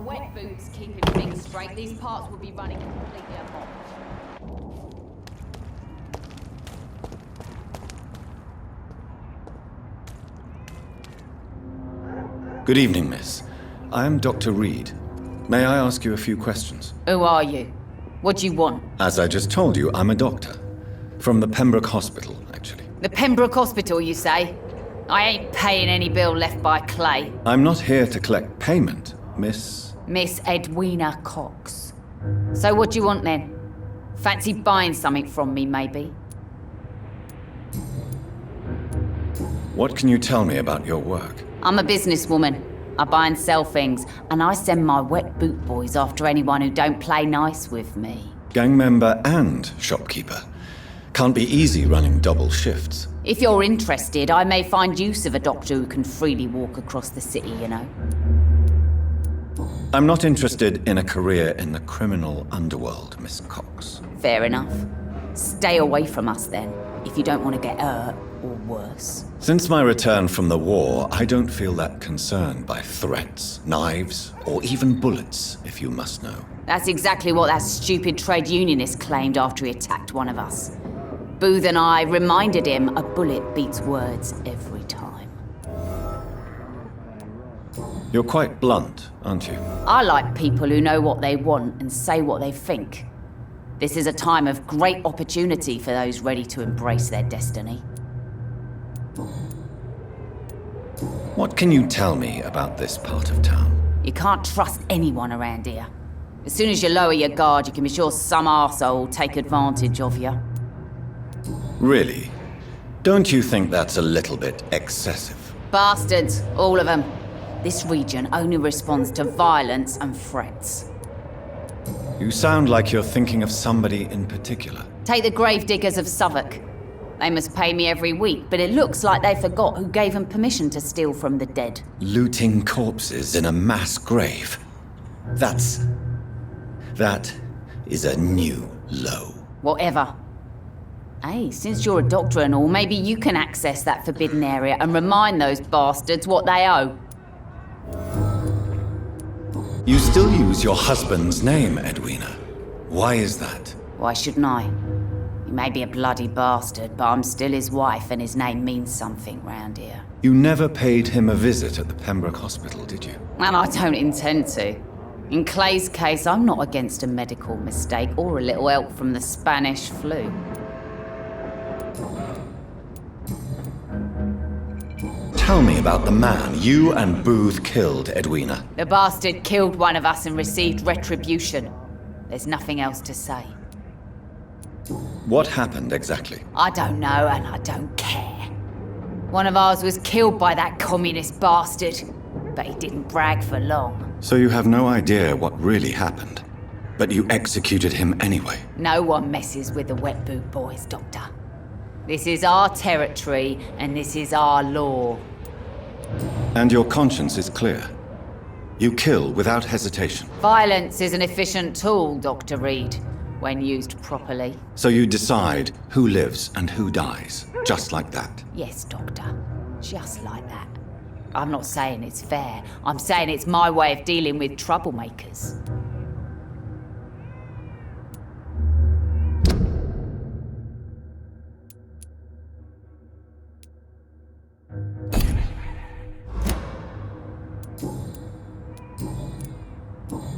wet boots keeping things straight, these parts would be running completely amok. Good evening, miss. I am Dr. Reed. May I ask you a few questions? Who are you? What do you want? As I just told you, I'm a doctor. From the Pembroke Hospital, actually. The Pembroke Hospital, you say? I ain't paying any bill left by Clay. I'm not here to collect payment, Miss... Miss Edwina Cox. So what do you want then? Fancy buying something from me, maybe? What can you tell me about your work? I'm a businesswoman. I buy and sell things, and I send my wet boot boys after anyone who don't play nice with me. Gang member and shopkeeper. Can't be easy running double shifts. If you're interested, I may find use of a doctor who can freely walk across the city, you know. I'm not interested in a career in the criminal underworld, Miss Cox. Fair enough. Stay away from us then, if you don't want to get hurt or worse. Since my return from the war, I don't feel that concerned by threats, knives, or even bullets, if you must know. That's exactly what that stupid trade unionist claimed after he attacked one of us. Booth and I reminded him a bullet beats words every time. You're quite blunt, aren't you? I like people who know what they want and say what they think. This is a time of great opportunity for those ready to embrace their destiny. What can you tell me about this part of town? You can't trust anyone around here. As soon as you lower your guard, you can be sure some arsehole will take advantage of you. Really? Don't you think that's a little bit excessive? Bastards, all of them. This region only responds to violence and threats. You sound like you're thinking of somebody in particular. Take the gravediggers of Southwark. They must pay me every week, but it looks like they forgot who gave them permission to steal from the dead. Looting corpses in a mass grave. That is a new low. Whatever. Hey, since you're a doctor and all, maybe you can access that forbidden area and remind those bastards what they owe. You still use your husband's name, Edwina. Why is that? Why shouldn't I? He may be a bloody bastard, but I'm still his wife and his name means something round here. You never paid him a visit at the Pembroke Hospital, did you? And I don't intend to. In Clay's case, I'm not against a medical mistake or a little help from the Spanish flu. Tell me about the man you and Booth killed, Edwina. The bastard killed one of us and received retribution. There's nothing else to say. What happened exactly? I don't know and I don't care. One of ours was killed by that communist bastard, but he didn't brag for long. So you have no idea what really happened, but you executed him anyway? No one messes with the wet boot boys, Doctor. This is our territory and this is our law. And your conscience is clear. You kill without hesitation. Violence is an efficient tool, Dr. Reed, when used properly. So you decide who lives and who dies, just like that? Yes, Doctor. Just like that. I'm not saying it's fair. I'm saying it's my way of dealing with troublemakers.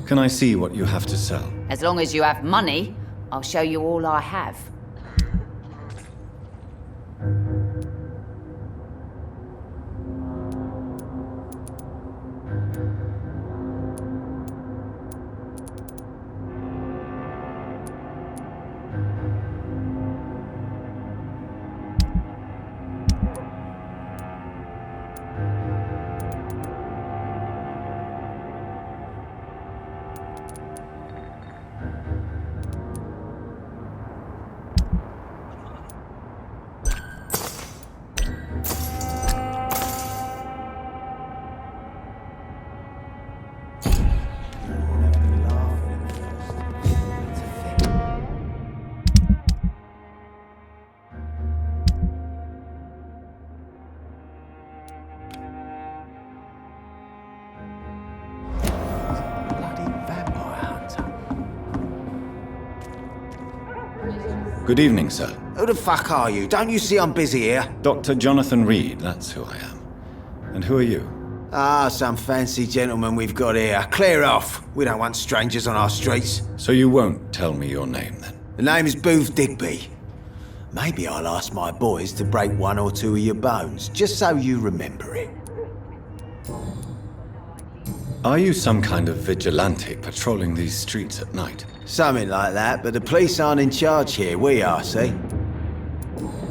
Can I see what you have to sell? As long as you have money, I'll show you all I have. Good evening, sir. Who the fuck are you? Don't you see I'm busy here? Dr. Jonathan Reed, that's who I am. And who are you? Ah, some fancy gentleman we've got here. Clear off. We don't want strangers on our streets. So you won't tell me your name, then? The name is Booth Digby. Maybe I'll ask my boys to break one or two of your bones, just so you remember it. Are you some kind of vigilante patrolling these streets at night? Something like that, but the police aren't in charge here. We are, see?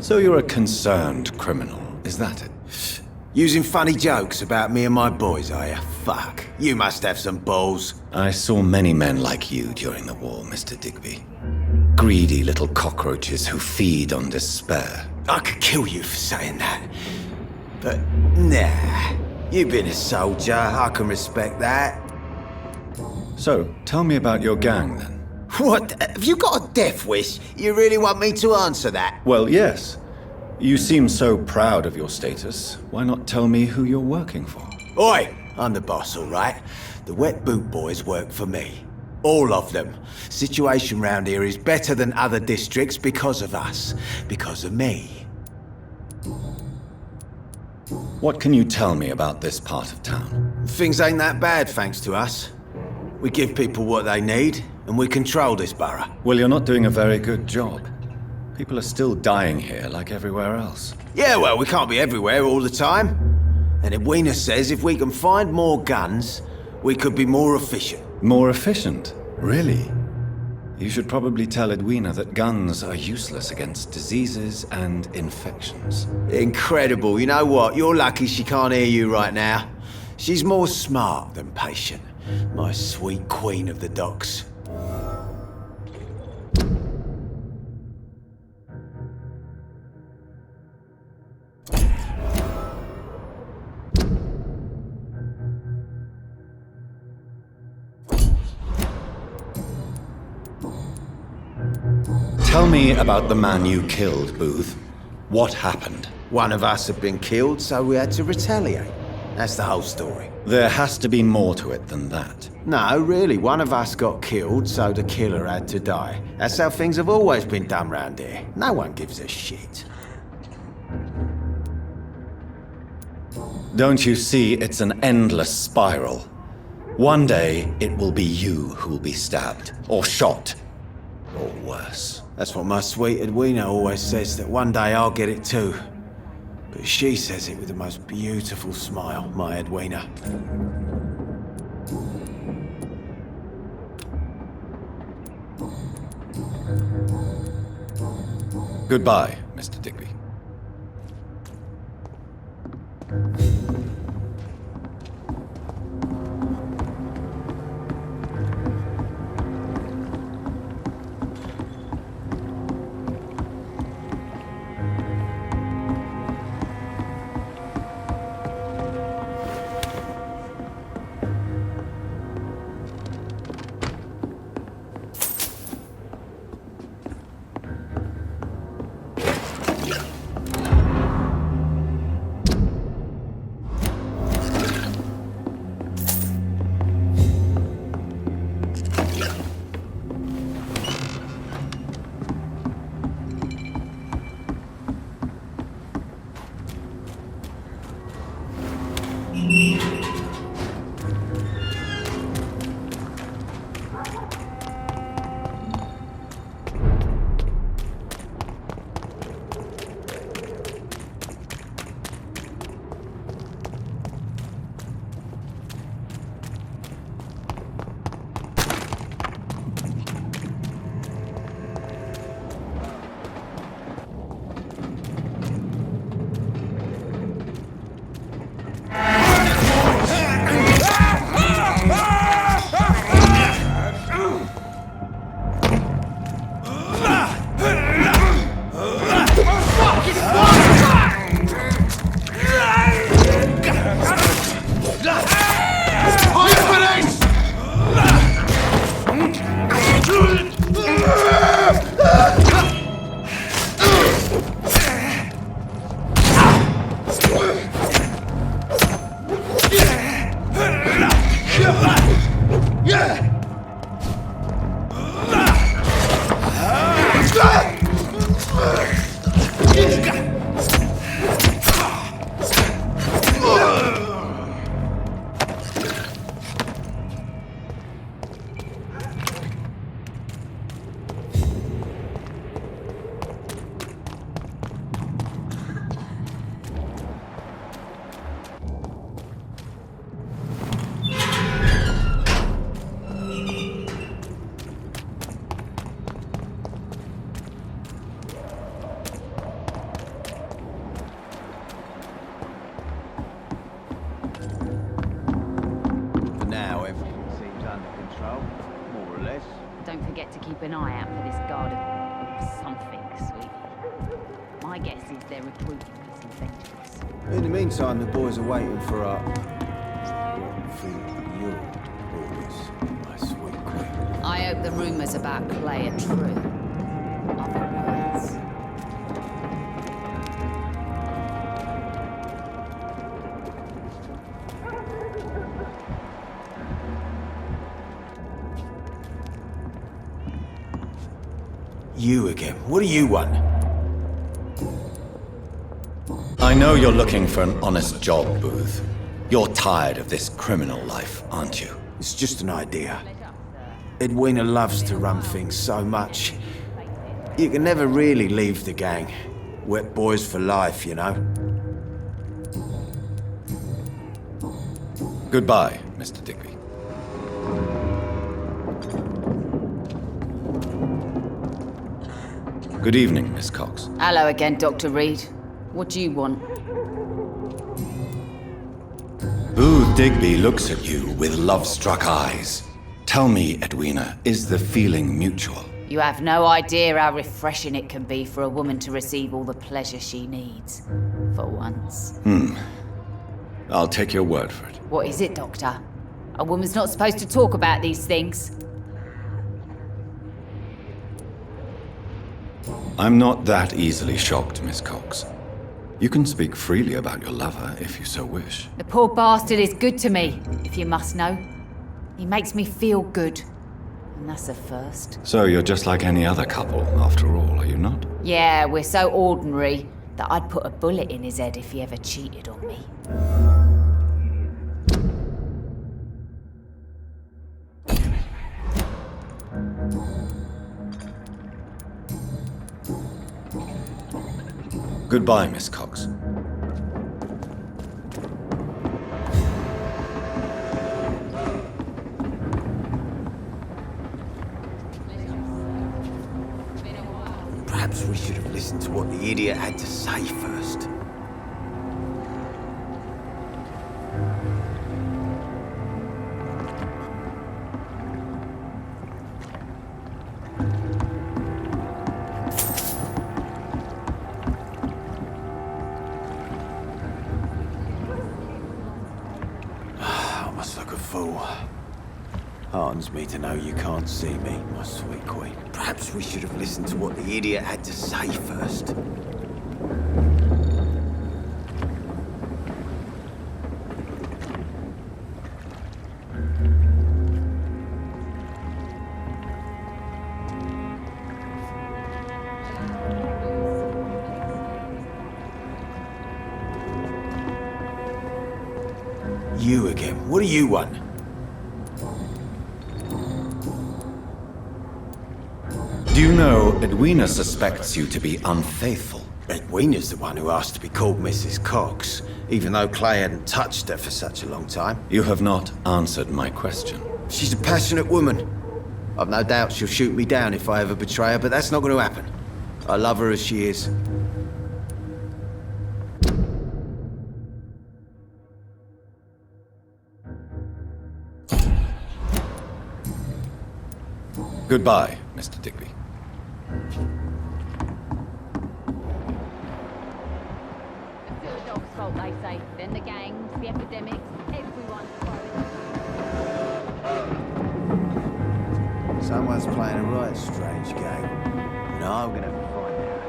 So you're a concerned criminal, is that it? Using funny jokes about me and my boys, are you? Fuck. You must have some balls. I saw many men like you during the war, Mr. Digby. Greedy little cockroaches who feed on despair. I could kill you for saying that. But, nah. You've been a soldier. I can respect that. So, tell me about your gang, then. What? Have you got a death wish? You really want me to answer that? Well, yes. You seem so proud of your status. Why not tell me who you're working for? Oi! I'm the boss, all right? The wet boot boys work for me. All of them. Situation round here is better than other districts because of us. Because of me. What can you tell me about this part of town? Things ain't that bad, thanks to us. We give people what they need, and we control this borough. Well, you're not doing a very good job. People are still dying here like everywhere else. Yeah, well, we can't be everywhere all the time. And Edwina says if we can find more guns, we could be more efficient. More efficient? Really? You should probably tell Edwina that guns are useless against diseases and infections. Incredible. You know what? You're lucky she can't hear you right now. She's more smart than patient. My sweet queen of the docks. Tell me about the man you killed, Booth. What happened? One of us had been killed, so we had to retaliate. That's the whole story. There has to be more to it than that. No, really, one of us got killed, so the killer had to die. That's how things have always been done round here. No one gives a shit. Don't you see it's an endless spiral? One day, it will be you who will be stabbed, or shot, or worse. That's what my sweet Edwina always says, that one day I'll get it too. But she says it with the most beautiful smile, my Edwina. Goodbye, Mr. Digby. keep an eye out for this guard of something, sweetie. My guess is they're recruiting for some vengeance. In the meantime, the boys are waiting for our... for your orders, my sweet queen. I hope the rumors about Clay are true. Other words. You again. What do you want? I know you're looking for an honest job, Booth. You're tired of this criminal life, aren't you? It's just an idea. Edwina loves to run things so much. You can never really leave the gang. Wet boys for life, you know? Goodbye, Mr. Digby. Good evening, Miss Cox. Hello again, Dr. Reed. What do you want? Booth Digby looks at you with love-struck eyes. Tell me, Edwina, is the feeling mutual? You have no idea how refreshing it can be for a woman to receive all the pleasure she needs. For once. I'll take your word for it. What is it, Doctor? A woman's not supposed to talk about these things. I'm not that easily shocked, Miss Cox. You can speak freely about your lover if you so wish. The poor bastard is good to me, if you must know. He makes me feel good. And that's a first. So you're just like any other couple, after all, are you not? Yeah, we're so ordinary that I'd put a bullet in his head if he ever cheated on me. Goodbye, Miss Cox. Perhaps we should have listened to what the idiot had to say first. Heartens me to know you can't see me, my sweet queen. Perhaps we should have listened to what the idiot had to say first. You again. What do you want? Do you know Edwina suspects you to be unfaithful? Edwina's the one who asked to be called Mrs. Cox, even though Clay hadn't touched her for such a long time. You have not answered my question. She's a passionate woman. I've no doubt she'll shoot me down if I ever betray her, but that's not going to happen. I love her as she is. Goodbye, Mr. Digby. It's the dog's fault, they say. Then the gangs, the epidemics, everyone's Someone's playing a right strange game. No, I'm going to find out.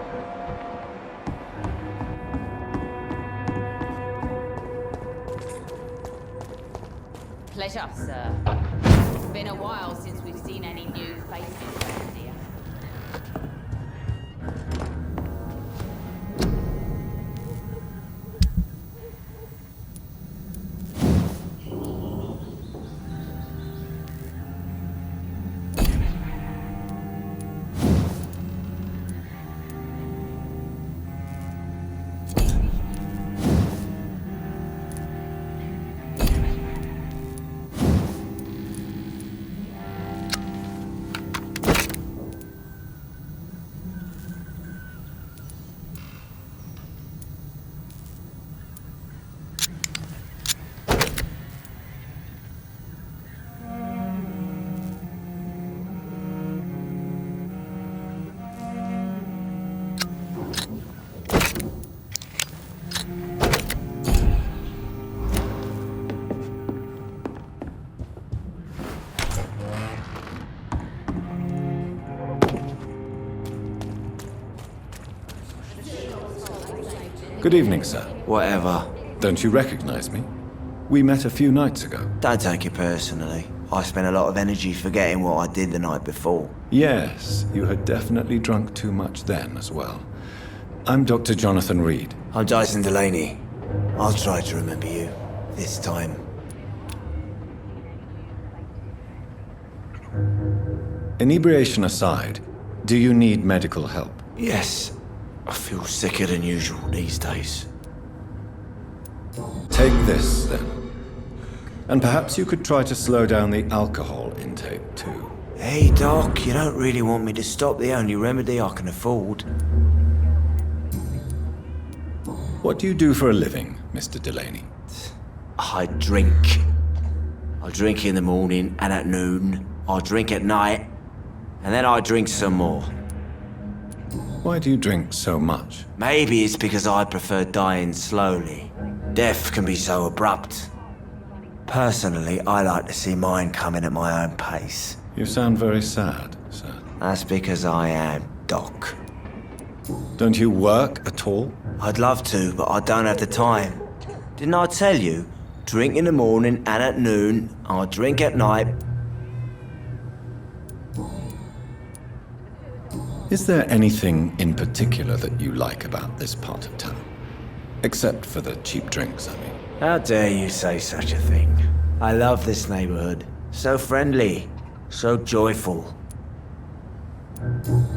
Pleasure, sir. It's been a while since we've seen any new faces around here. Good evening, sir. Whatever. Don't you recognize me? We met a few nights ago. Don't take it personally. I spent a lot of energy forgetting what I did the night before. Yes, you had definitely drunk too much then as well. I'm Dr. Jonathan Reed. I'm Dyson Delaney. I'll try to remember you. This time. Inebriation aside, do you need medical help? Yes. I feel sicker than usual these days. Take this, then. And perhaps you could try to slow down the alcohol intake, too. Hey, Doc, you don't really want me to stop the only remedy I can afford. What do you do for a living, Mr. Delaney? I drink. I drink in the morning and at noon. I drink at night. And then I drink some more. Why do you drink so much? Maybe it's because I prefer dying slowly. Death can be so abrupt. Personally, I like to see mine coming at my own pace. You sound very sad, sir. That's because I am, Doc. Don't you work at all? I'd love to, but I don't have the time. Didn't I tell you? Drink in the morning and at noon. I drink at night. Is there anything in particular that you like about this part of town? Except for the cheap drinks, I mean. How dare you say such a thing? I love this neighborhood. So friendly. So joyful.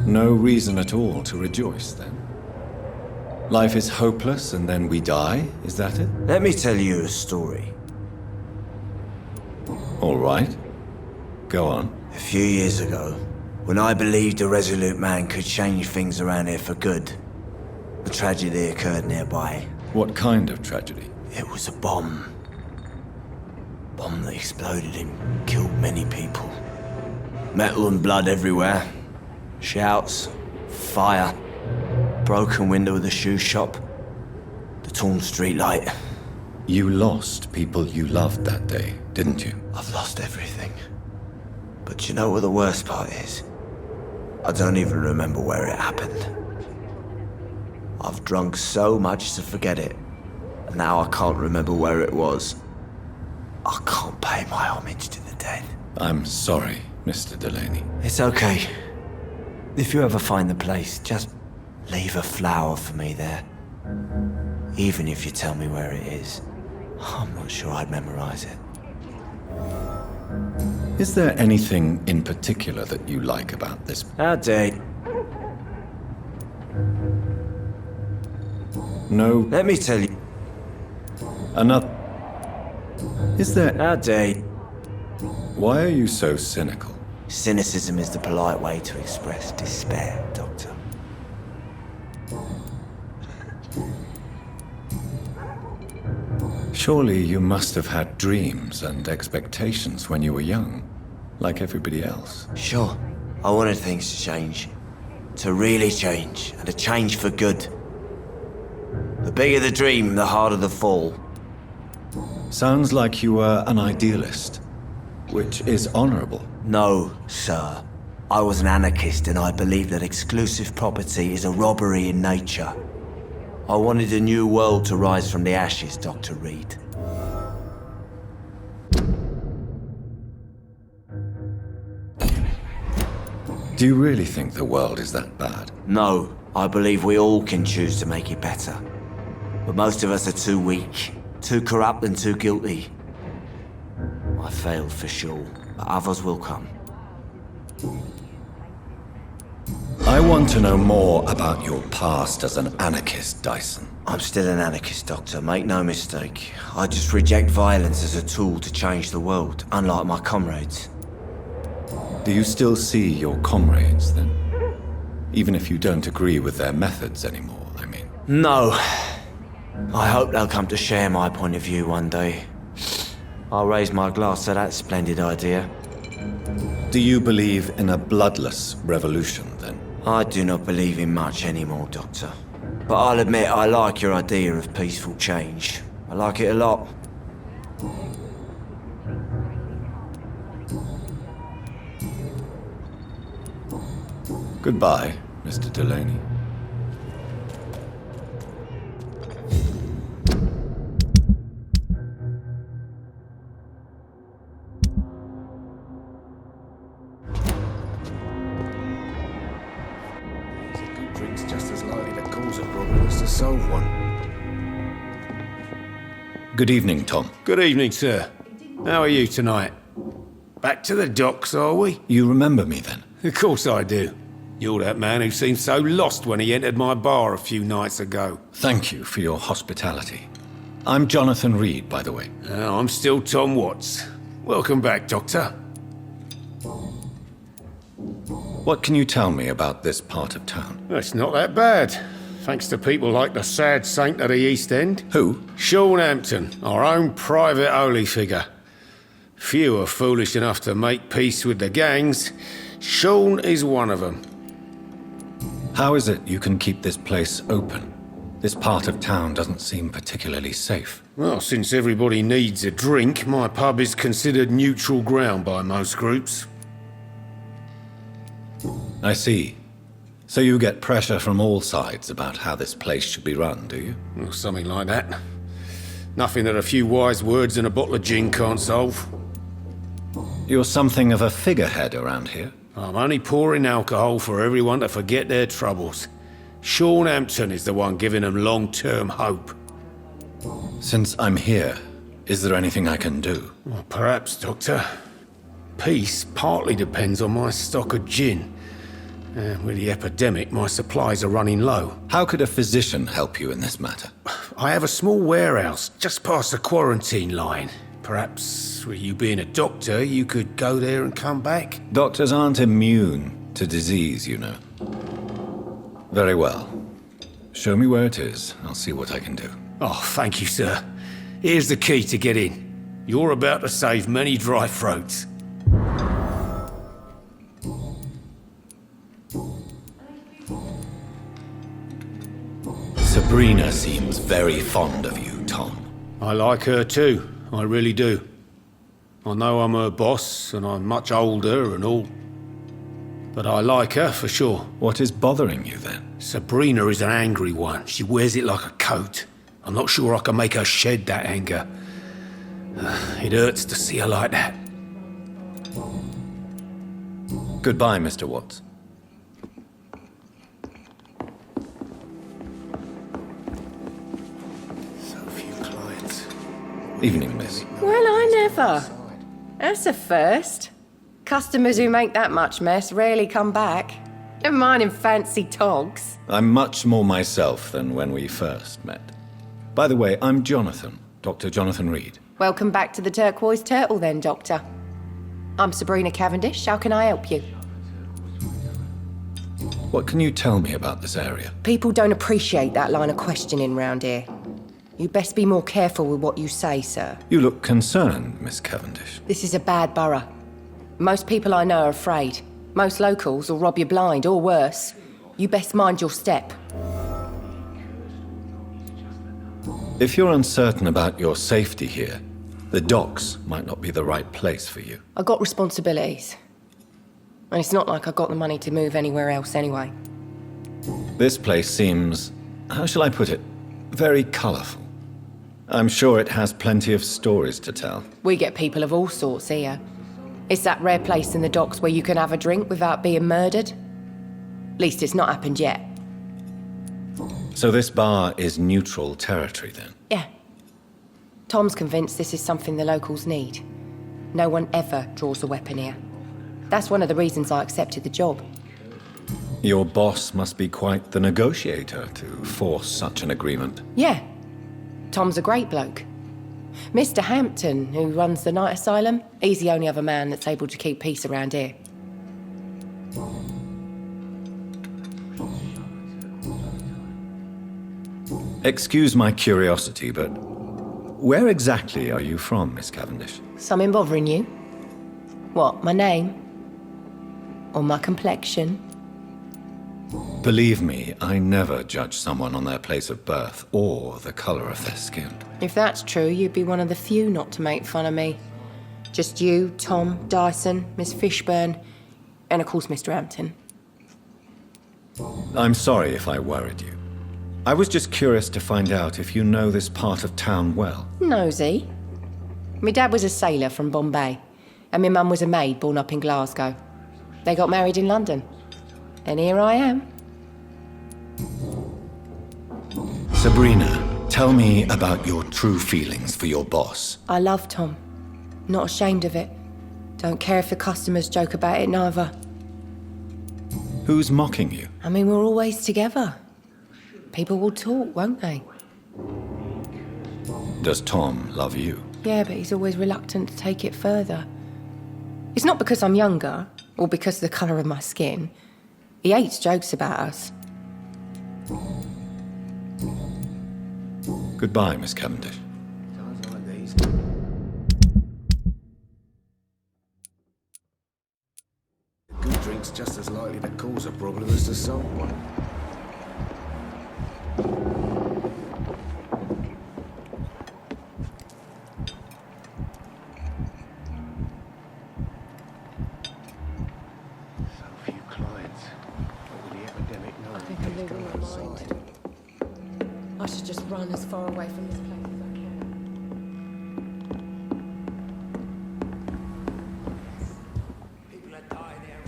No reason at all to rejoice, then? Life is hopeless and then we die, is that it? Let me tell you a story. All right. Go on. A few years ago, when I believed a resolute man could change things around here for good, a tragedy occurred nearby. What kind of tragedy? It was a bomb. Bomb that exploded and killed many people. Metal and blood everywhere. Shouts, fire, broken window of the shoe shop, the torn street light. You lost people you loved that day, didn't you? I've lost everything. But you know what the worst part is? I don't even remember where it happened. I've drunk so much to forget it. And now I can't remember where it was. I can't pay my homage to the dead. I'm sorry, Mr. Delaney. It's okay. If you ever find the place, just leave a flower for me there. Even if you tell me where it is. I'm not sure I'd memorize it. Is there anything in particular that you like about this? How dare you? No. Let me tell you. Another. Is there. How dare you? Why are you so cynical? Cynicism is the polite way to express despair, Doctor. Surely you must have had dreams and expectations when you were young, like everybody else. Sure, I wanted things to change. To really change, and to change for good. The bigger the dream, the harder the fall. Sounds like you were an idealist, which is honorable. No, sir. I was an anarchist and I believed that exclusive property is a robbery in nature. I wanted a new world to rise from the ashes, Dr. Reed. Do you really think the world is that bad? No, I believe we all can choose to make it better. But most of us are too weak, too corrupt and too guilty. I failed for sure, but others will come. I want to know more about your past as an anarchist, Dyson. I'm still an anarchist, Doctor, make no mistake. I just reject violence as a tool to change the world, unlike my comrades. Do you still see your comrades, then? Even if you don't agree with their methods anymore, I mean. No. I hope they'll come to share my point of view one day. I'll raise my glass to that splendid idea. Do you believe in a bloodless revolution, then? I do not believe in much anymore, Doctor. But I'll admit I like your idea of peaceful change. I like it a lot. Goodbye, Mr. Delaney. solve one. Good evening, Tom. Good evening, sir. How are you tonight? Back to the docks, are we? You remember me then? Of course I do. You're that man who seemed so lost when he entered my bar a few nights ago. Thank you for your hospitality. I'm Jonathan Reed, by the way. I'm still Tom Watts. Welcome back, Doctor. What can you tell me about this part of town? It's not that bad. Thanks to people like the sad saint of the East End. Who? Sean Hampton, our own private holy figure. Few are foolish enough to make peace with the gangs. Sean is one of them. How is it you can keep this place open? This part of town doesn't seem particularly safe. Well, since everybody needs a drink, my pub is considered neutral ground by most groups. I see. So you get pressure from all sides about how this place should be run, do you? Well, something like that. Nothing that a few wise words and a bottle of gin can't solve. You're something of a figurehead around here. I'm only pouring alcohol for everyone to forget their troubles. Sean Hampton is the one giving them long-term hope. Since I'm here, is there anything I can do? Well, perhaps, Doctor. Peace partly depends on my stock of gin. With the epidemic, my supplies are running low. How could a physician help you in this matter? I have a small warehouse just past the quarantine line. Perhaps, with you being a doctor, you could go there and come back? Doctors aren't immune to disease, you know. Very well. Show me where it is. I'll see what I can do. Oh, thank you, sir. Here's the key to get in. You're about to save many dry throats. Sabrina seems very fond of you, Tom. I like her too. I really do. I know I'm her boss, and I'm much older and all. But I like her for sure. What is bothering you then? Sabrina is an angry one. She wears it like a coat. I'm not sure I can make her shed that anger. It hurts to see her like that. Goodbye, Mr. Watts. So few clients. Evening, miss. Well, I never. That's a first. Customers who make that much mess rarely come back. Never mind in fancy togs. I'm much more myself than when we first met. By the way, I'm Jonathan, Dr. Jonathan Reed. Welcome back to the Turquoise Turtle then, Doctor. I'm Sabrina Cavendish. How can I help you? What can you tell me about this area? People don't appreciate that line of questioning round here. You best be more careful with what you say, sir. You look concerned, Miss Cavendish. This is a bad borough. Most people I know are afraid. Most locals will rob you blind, or worse. You best mind your step. If you're uncertain about your safety here, the docks might not be the right place for you. I got responsibilities. And it's not like I got the money to move anywhere else anyway. This place seems, how shall I put it, very colourful. I'm sure it has plenty of stories to tell. We get people of all sorts here. It's that rare place in the docks where you can have a drink without being murdered. At least it's not happened yet. So this bar is neutral territory then? Yeah. Tom's convinced this is something the locals need. No one ever draws a weapon here. That's one of the reasons I accepted the job. Your boss must be quite the negotiator to force such an agreement. Yeah. Tom's a great bloke. Mr. Hampton, who runs the night asylum, he's the only other man that's able to keep peace around here. Excuse my curiosity, but where exactly are you from, Miss Cavendish? Something bothering you? What, my name? Or my complexion? Believe me, I never judge someone on their place of birth or the colour of their skin. If that's true, you'd be one of the few not to make fun of me. Just you, Tom, Dyson, Miss Fishburne, and of course Mr. Hampton. I'm sorry if I worried you. I was just curious to find out if you know this part of town well. Nosy. My dad was a sailor from Bombay, and my mum was a maid born up in Glasgow. They got married in London. And here I am. Sabrina, tell me about your true feelings for your boss. I love Tom. Not ashamed of it. Don't care if the customers joke about it neither. Who's mocking you? I mean, we're always together. People will talk, won't they? Does Tom love you? Yeah, but he's always reluctant to take it further. It's not because I'm younger, or because of the colour of my skin. He hates jokes about us. Goodbye, Miss Cavendish. Times like these. A good drink's just as likely to cause a problem as the salt one. So few clients. What with the epidemic, no one keeps going outside. I should just run as far away from this place as I can. People are dying there.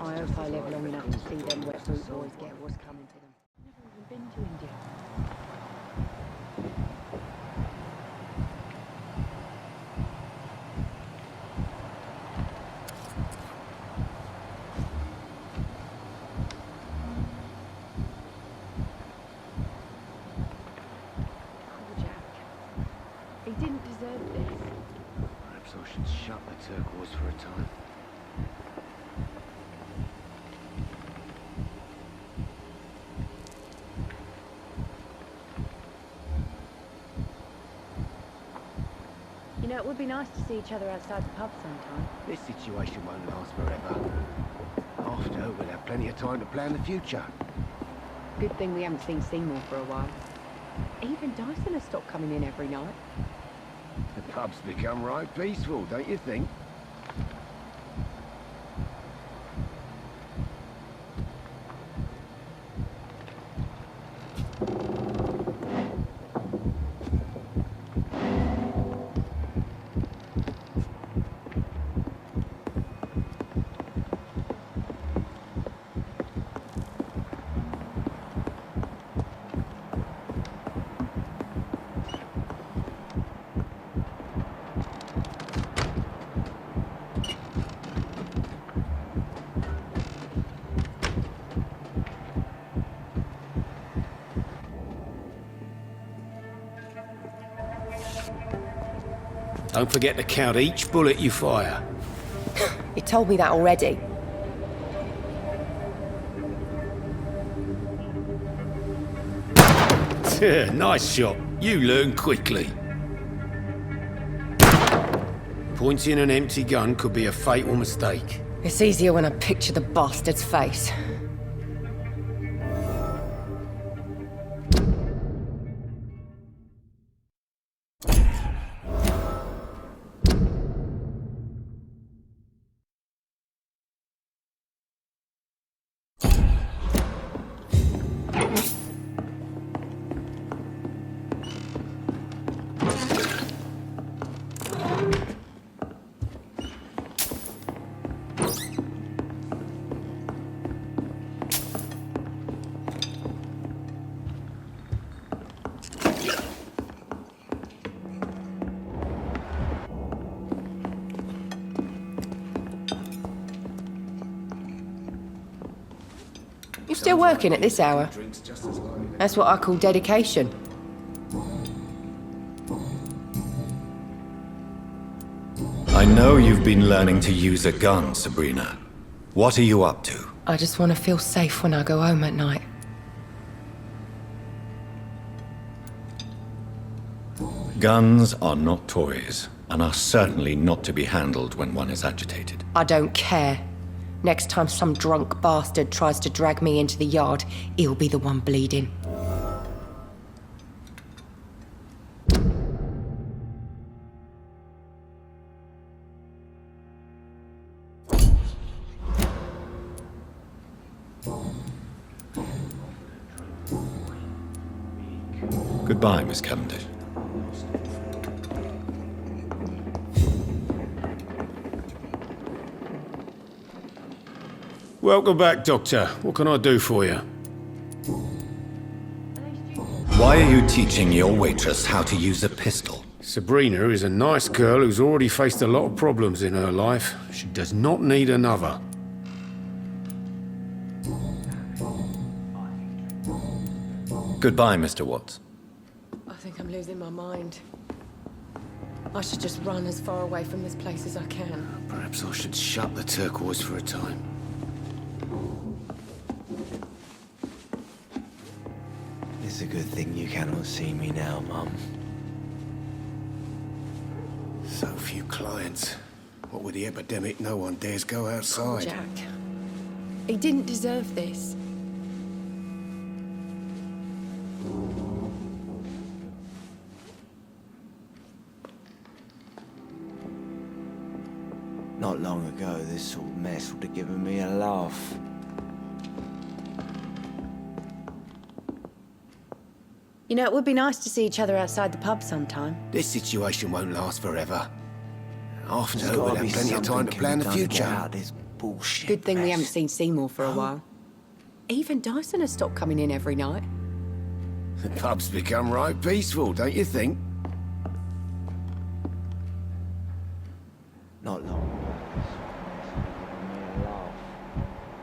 I hope I live long enough to see them wet boot boys get what's coming to them. Never even been to India. Poor Jack. He didn't deserve this. Perhaps I should shut the turquoise for a time. You know, it would be nice to see each other outside the pub sometime. This situation won't last forever. After, we'll have plenty of time to plan the future. Good thing we haven't seen Seymour for a while. Even Dyson has stopped coming in every night. The pub's become right peaceful, don't you think? Don't forget to count each bullet you fire. You told me that already. Nice shot. You learn quickly. Pointing an empty gun could be a fatal mistake. It's easier when I picture the bastard's face. You're still working at this hour? That's what I call dedication. I know you've been learning to use a gun, Sabrina. What are you up to? I just want to feel safe when I go home at night. Guns are not toys, and are certainly not to be handled when one is agitated. I don't care. Next time some drunk bastard tries to drag me into the yard, he'll be the one bleeding. Goodbye, Miss Cavendish. Welcome back, Doctor. What can I do for you? Why are you teaching your waitress how to use a pistol? Sabrina is a nice girl who's already faced a lot of problems in her life. She does not need another. Goodbye, Mr. Watts. I think I'm losing my mind. I should just run as far away from this place as I can. Perhaps I should shut the turquoise for a time. It's a good thing you cannot see me now, Mum. So few clients. What with the epidemic, no one dares go outside. Jack. He didn't deserve this. Not long ago, this sort of mess would have given me a laugh. You know, it would be nice to see each other outside the pub sometime. This situation won't last forever. After, There's we'll gotta have be plenty of time something to can plan be the done to get future. out of this bullshit Good thing we mess. haven't seen Seymour for a while. Even Dyson has stopped coming in every night. The pub's become right peaceful, don't you think? Not long ago, this sort of mess would have given me a laugh.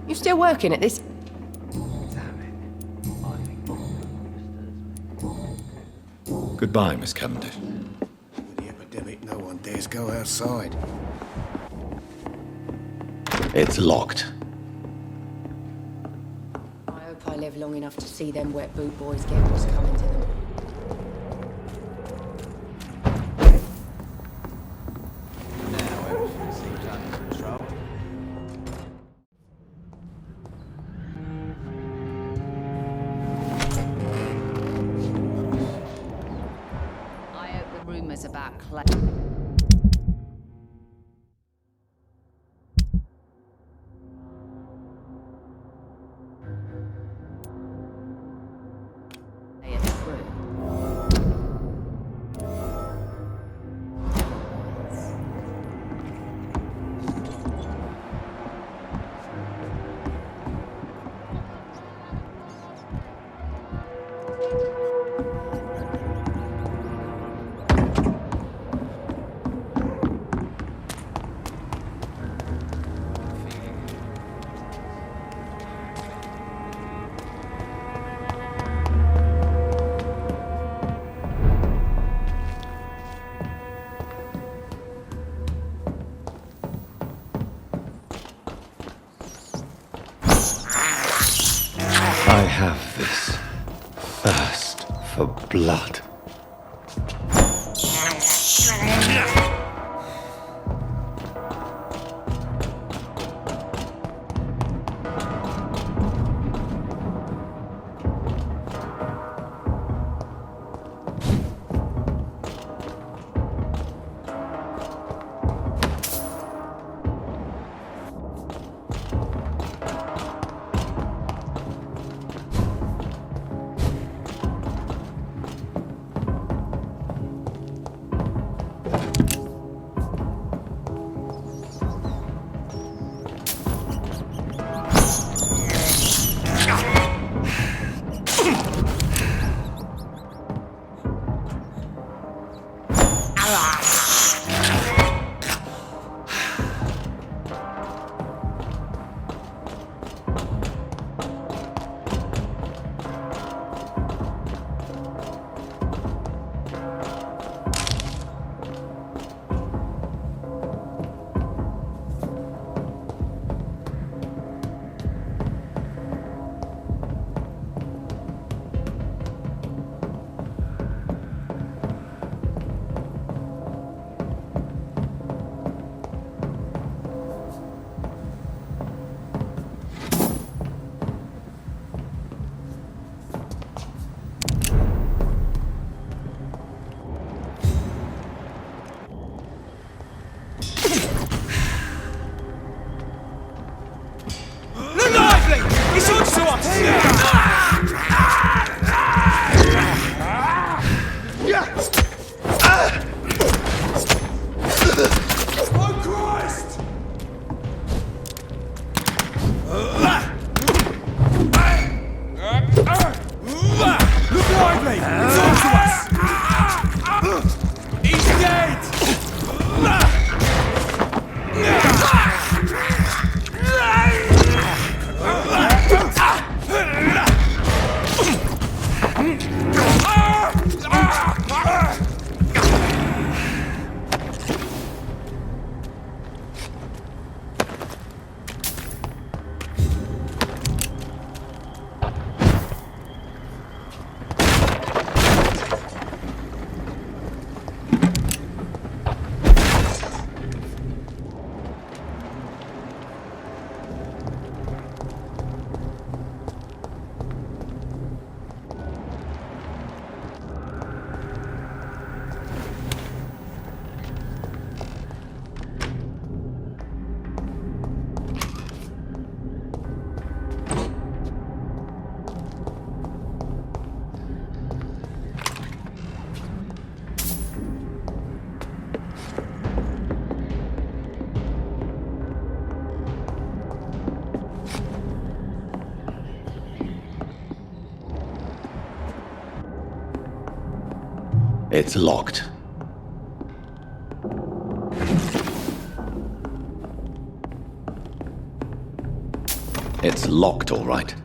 You still working at this? Damn it. I think this disturbs me. Goodbye, Miss Cavendish. With the epidemic, no one dares go outside. It's locked. I hope I live long enough to see them wet boot boys get what's coming to them. Now everything seems under control. I hope the rumours about Clay. Are true. I have this thirst for blood. me! Talk to us! He's dead! It's locked. It's locked, all right.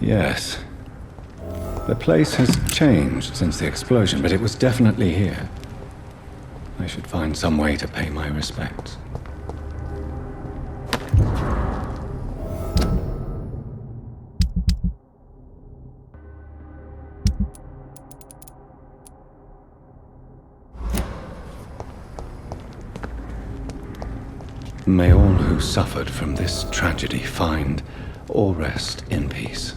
Yes. The place has changed since the explosion, but it was definitely here. I should find some way to pay my respects. May all who suffered from this tragedy find or rest in peace.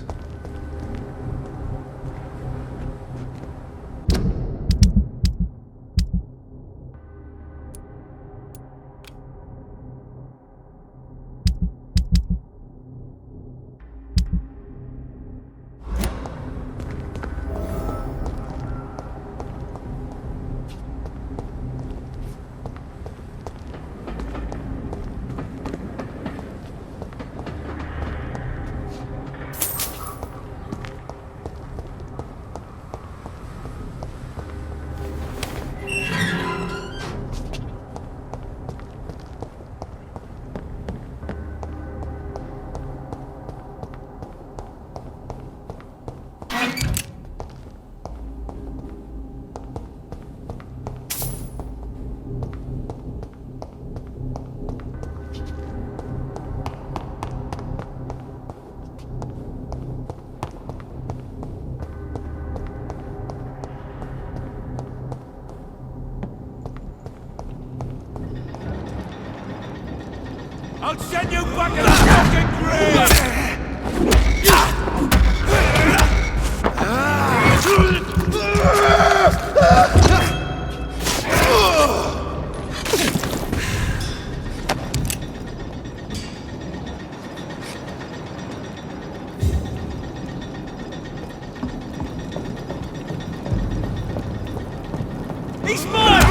I'll send you back in a fucking grave! He's mine!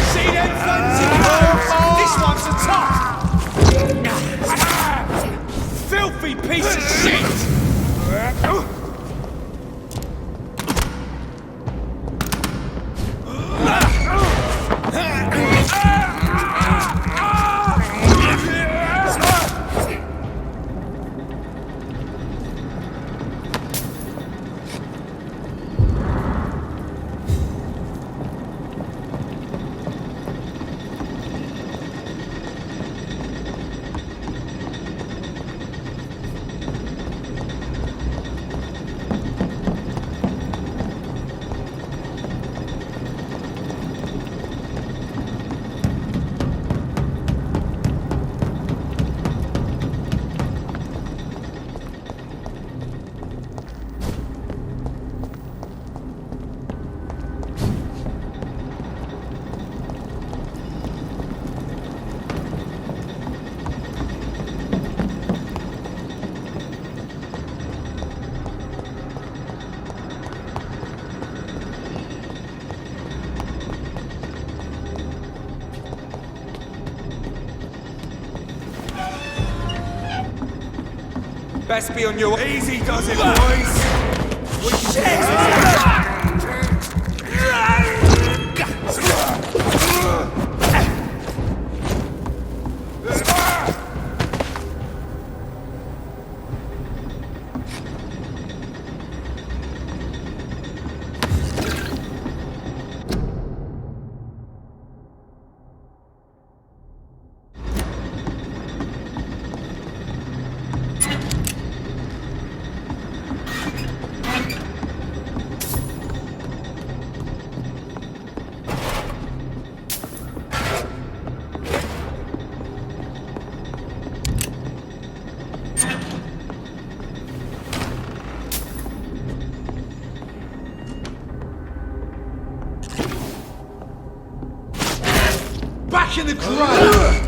See them fancy clothes? This one's a top! Filthy piece of shit! Best be on your easy does it, boys. We shit. Back in the crowd!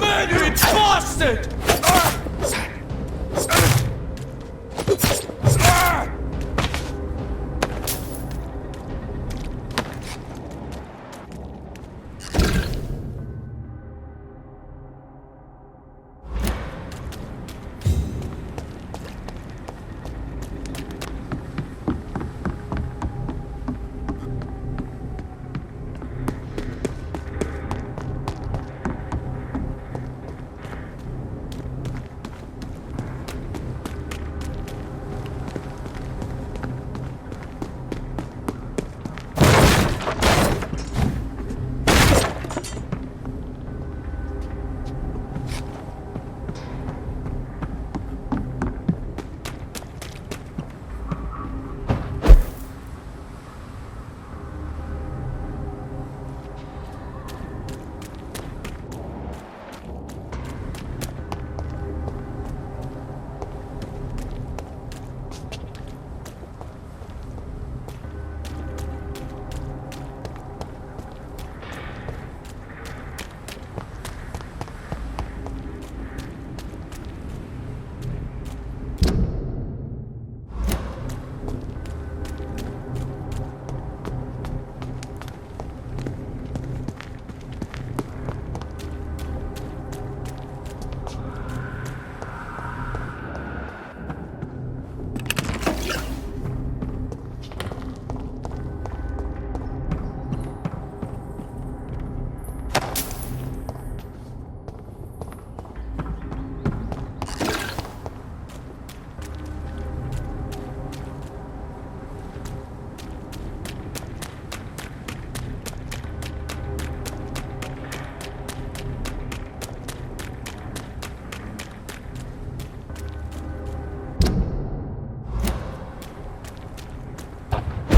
Murdering bastard!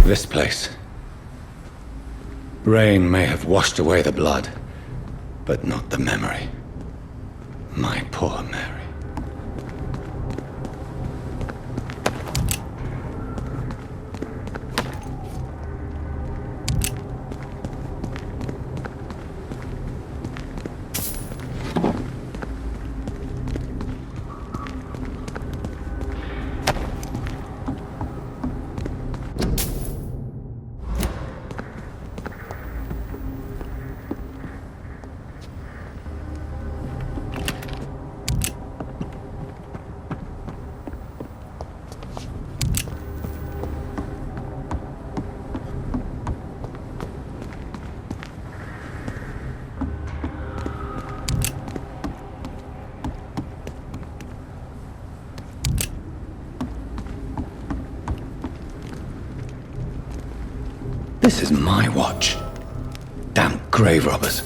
This place. Rain may have washed away the blood, but not the memory. My poor Mary. This is my watch. Damn grave robbers.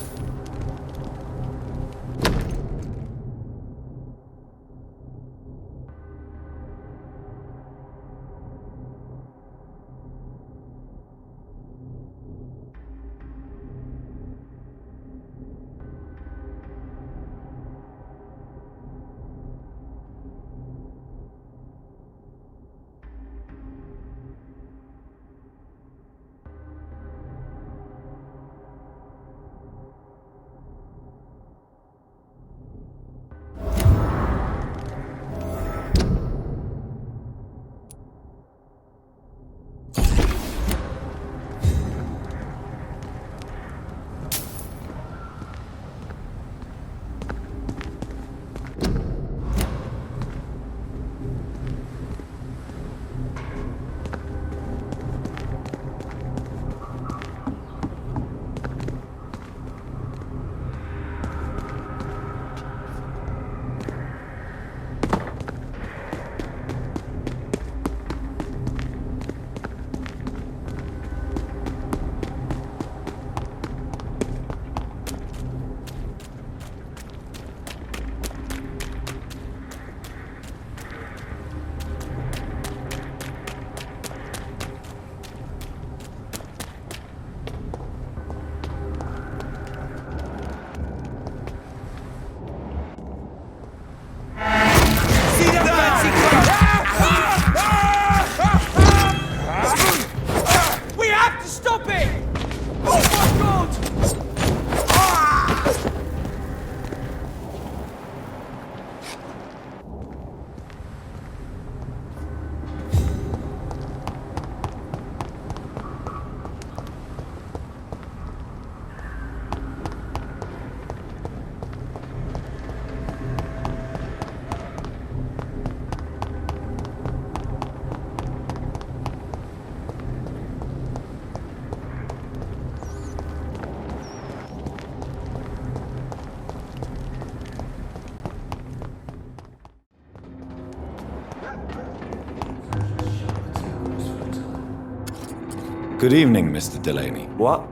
Good evening, Mr. Delaney. What?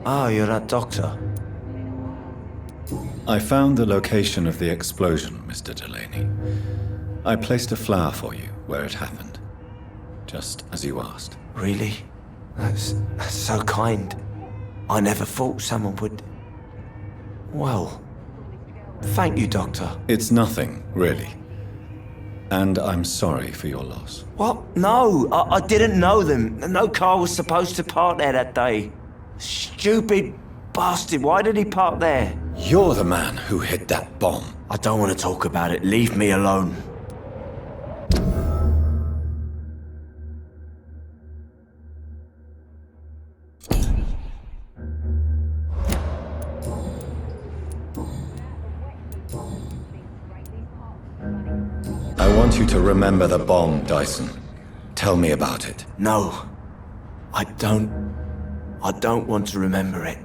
Oh, you're that doctor. I found the location of the explosion, Mr. Delaney. I placed a flower for you where it happened, just as you asked. Really? That's so kind. I never thought someone would... Well, thank you, Doctor. It's nothing, really. And I'm sorry for your loss. What? No, I didn't know them. No car was supposed to park there that day. Stupid bastard, why did he park there? You're the man who hid that bomb. I don't want to talk about it. Leave me alone. I want you to remember the bomb, Dyson. Tell me about it. No, I don't want to remember it.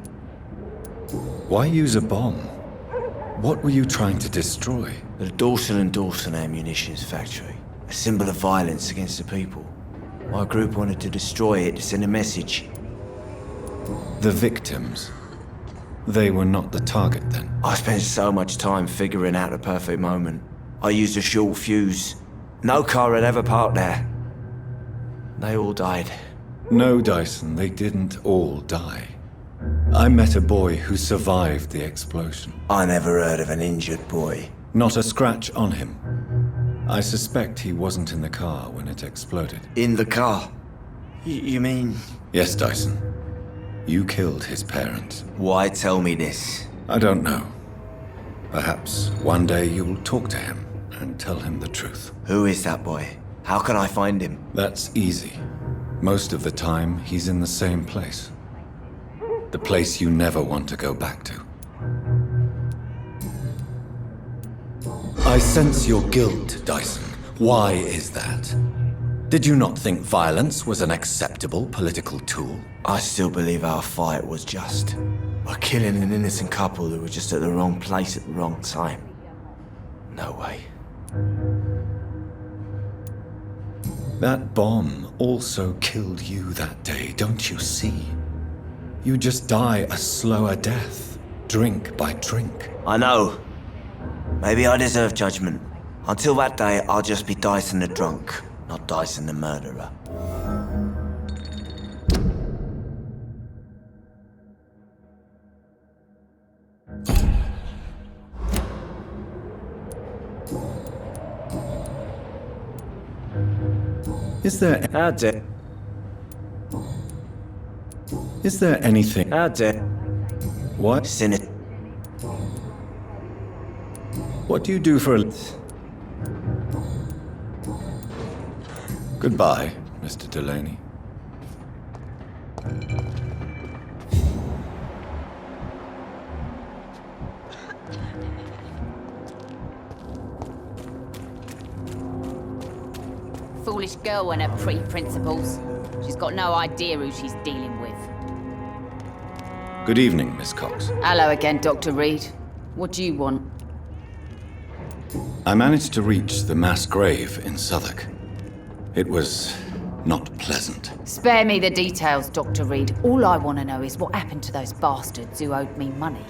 Why use a bomb? What were you trying to destroy? The Dawson & Dawson ammunitions factory. A symbol of violence against the people. My group wanted to destroy it to send a message. The victims. They were not the target then. I spent so much time figuring out the perfect moment. I used a short fuse. No car had ever parked there. They all died. No, Dyson, they didn't all die. I met a boy who survived the explosion. I never heard of an injured boy. Not a scratch on him. I suspect he wasn't in the car when it exploded. In the car? You mean... Yes, Dyson. You killed his parents. Why tell me this? I don't know. Perhaps one day you'll talk to him and tell him the truth. Who is that boy? How can I find him? That's easy. Most of the time, he's in the same place. The place you never want to go back to. I sense your guilt, Dyson. Why is that? Did you not think violence was an acceptable political tool? I still believe our fight was just. By killing an innocent couple who were just at the wrong place at the wrong time. No way. That bomb also killed you that day, don't you see? You just die a slower death, drink by drink. I know. Maybe I deserve judgment. Until that day, I'll just be Dyson the drunk, not Dyson the murderer. Is there anything? What? Sin it. What do you do for a... Goodbye, Mr. Delaney. Foolish girl and her pretty principles. She's got no idea who she's dealing with. Good evening, Miss Cox. Hello again, Dr. Reed. What do you want? I managed to reach the mass grave in Southwark. It was not pleasant. Spare me the details, Dr. Reed. All I want to know is what happened to those bastards who owed me money.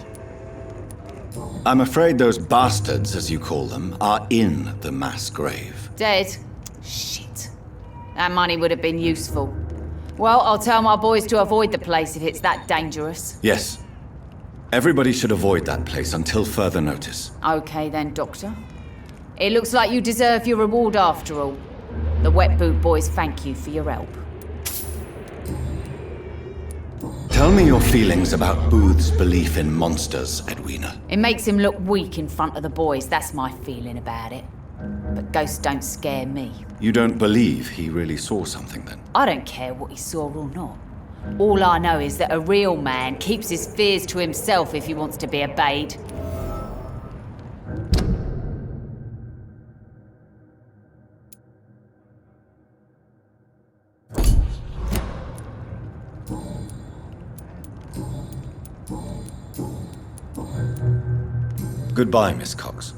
I'm afraid those bastards, as you call them, are in the mass grave. Dead? Shit. That money would have been useful. Well, I'll tell my boys to avoid the place if it's that dangerous. Yes. Everybody should avoid that place until further notice. Okay then, Doctor. It looks like you deserve your reward after all. The Wet Boot Boys thank you for your help. Tell me your feelings about Booth's belief in monsters, Edwina. It makes him look weak in front of the boys, that's my feeling about it. But ghosts don't scare me. You don't believe he really saw something then? I don't care what he saw or not. All I know is that a real man keeps his fears to himself if he wants to be obeyed. Goodbye, Miss Cox.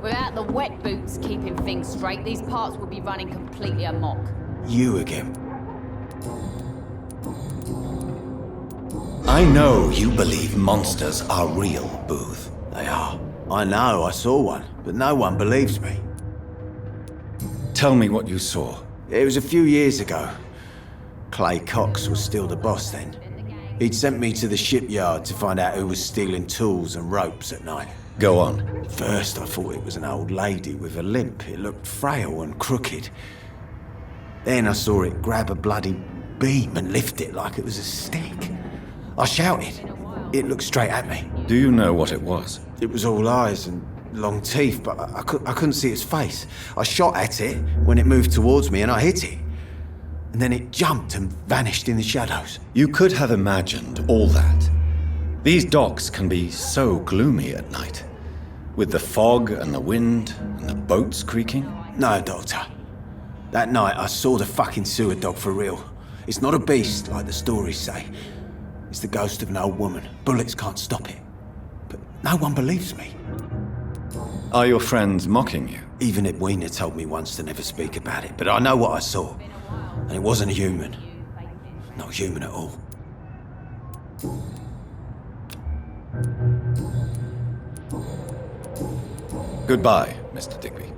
Without the Wet wet boots keeping things straight, these parts would be running completely amok. You again. I know you believe monsters are real, Booth. They are. I know, I saw one, but no one believes me. Tell me what you saw. It was a few years ago. Clay Cox was still the boss then. He'd sent me to the shipyard to find out who was stealing tools and ropes at night. Go on. First, I thought it was an old lady with a limp. It looked frail and crooked. Then I saw it grab a bloody beam and lift it like it was a stick. I shouted. It looked straight at me. Do you know what it was? It was all eyes and long teeth, but I couldn't see its face. I shot at it when it moved towards me and I hit it. And then it jumped and vanished in the shadows. You could have imagined all that. These docks can be so gloomy at night, with the fog and the wind and the boats creaking. No, Doctor. That night I saw the fucking sewer dog for real. It's not a beast like the stories say. It's the ghost of an old woman. Bullets can't stop it. But no one believes me. Are your friends mocking you? Even Edwina told me once to never speak about it, but I know what I saw. And it wasn't a human. Not human at all. Goodbye, Mr. Digby.